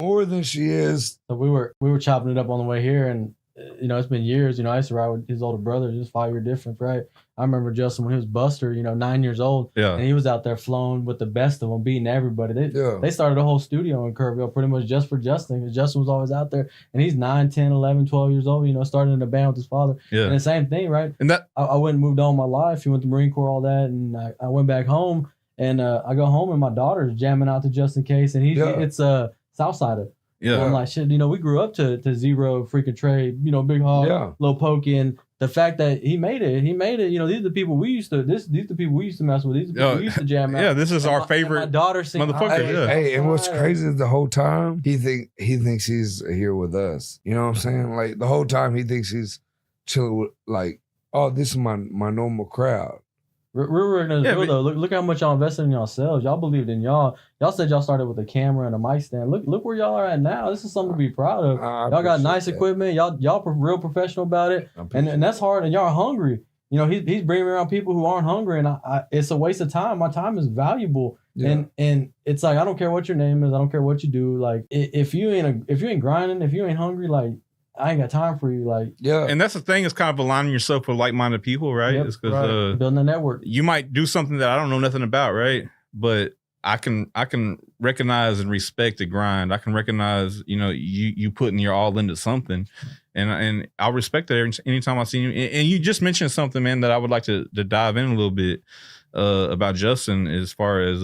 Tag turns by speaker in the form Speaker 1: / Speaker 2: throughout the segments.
Speaker 1: more than she is.
Speaker 2: So we were chopping it up on the way here, and it's been years. I used to ride with his older brother, just 5 year difference, right? I remember Justin when he was Buster, 9 years old,
Speaker 3: Yeah.
Speaker 2: and he was out there flowing with the best of them, beating everybody. They started a whole studio in Kerrville pretty much just for Justin, because Justin was always out there, and he's 9, 10, 11, 12 years old, starting in a band with his father.
Speaker 3: Yeah.
Speaker 2: And the same thing, right?
Speaker 3: And that
Speaker 2: I went and moved on my life. He went to Marine Corps, all that, and I went back home, and I go home, and my daughter's jamming out to Just In Case, and it's Southsider.
Speaker 3: Yeah.
Speaker 2: And I'm like, shit, we grew up to Zero, freaking Trey, Big Hog, Lil Pokey, and the fact that he made it, these are the people we used to mess with. These are the people we used to jam out.
Speaker 3: Yeah, this is our favorite.
Speaker 2: My daughter sings
Speaker 3: motherfucker.
Speaker 1: Hey, and what's crazy is the whole time he thinks he's here with us. You know what I'm saying? Like the whole time he thinks he's chilling with, like, oh, this is my normal crowd.
Speaker 2: We're though. Look how much y'all invested in yourselves. Y'all believed in y'all. Y'all said y'all started with a camera and a mic stand. Look where y'all are at now. This is something to be proud of. Y'all got nice equipment. Y'all real professional about it. And that's hard. And y'all are hungry. He's bringing me around people who aren't hungry, and it's a waste of time. My time is valuable. Yeah. And it's like, I don't care what your name is. I don't care what you do. Like if you ain't grinding, if you ain't hungry, like, I ain't got time for you, like.
Speaker 3: Yeah. And that's the thing, is kind of aligning yourself with like-minded people, right?
Speaker 2: Yep,
Speaker 3: it's because
Speaker 2: building a network.
Speaker 3: You might do something that I don't know nothing about, right? But I can recognize and respect the grind. I can recognize, you putting your all into something, and I'll respect that anytime I see you. And you just mentioned something, man, that I would like to dive in a little bit about Justin, as far as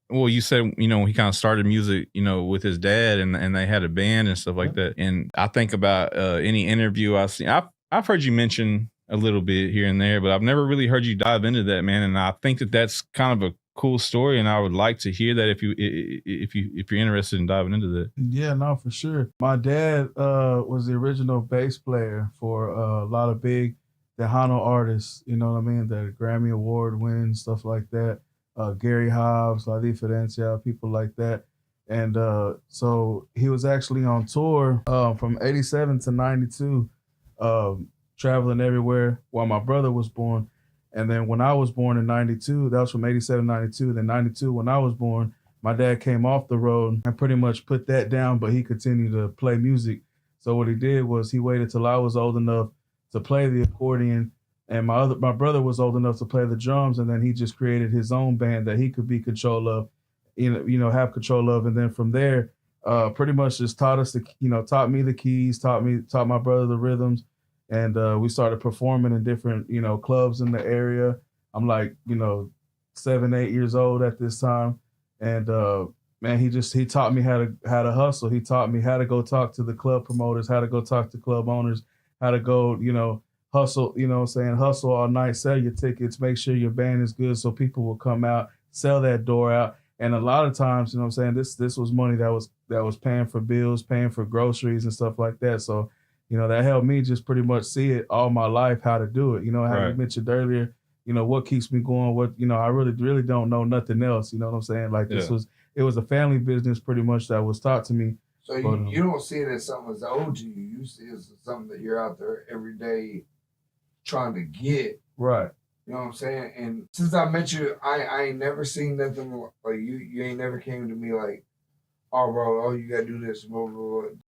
Speaker 3: well, you said, he kind of started music, with his dad, and they had a band and stuff like that. And I think about any interview I've seen. I've heard you mention a little bit here and there, but I've never really heard you dive into that, man. And I think that that's kind of a cool story, and I would like to hear that if you're interested in diving into that.
Speaker 4: Yeah, no, for sure. My dad was the original bass player for a lot of big Tejano artists. You know what I mean? The Grammy Award winning, stuff like that. Gary Hobbs, La Diferencia, people like that. And so he was actually on tour from 87 to 92, traveling everywhere while my brother was born. And then when I was born in 92, that was from 87 to 92. Then 92, when I was born, my dad came off the road and pretty much put that down, but he continued to play music. So what he did was he waited till I was old enough to play the accordion, and my brother was old enough to play the drums, and then he just created his own band that he could be control of, have control of. And then from there, pretty much just taught us taught me the keys, taught my brother the rhythms, and we started performing in different, clubs in the area. I'm like, 7, 8 years old at this time, and man, he taught me how to hustle. He taught me how to go talk to the club promoters, how to go talk to club owners, how to go, hustle, hustle all night, sell your tickets, make sure your band is good so people will come out, sell that door out. And a lot of times, this was money that was paying for bills, paying for groceries and stuff like that. So, that helped me just pretty much see it all my life, how to do it. How
Speaker 3: right.
Speaker 4: You mentioned earlier, what keeps me going, what, I really don't know nothing else. You know what I'm saying? Like it was a family business pretty much that was taught to me.
Speaker 1: So you don't see it as something that's owed to you. You see it as something that you're out there every day trying to get.
Speaker 4: Right.
Speaker 1: You know what I'm saying? And since I met you, I ain't never seen nothing like you ain't never came to me like, oh bro, you gotta do this, blah, blah, blah.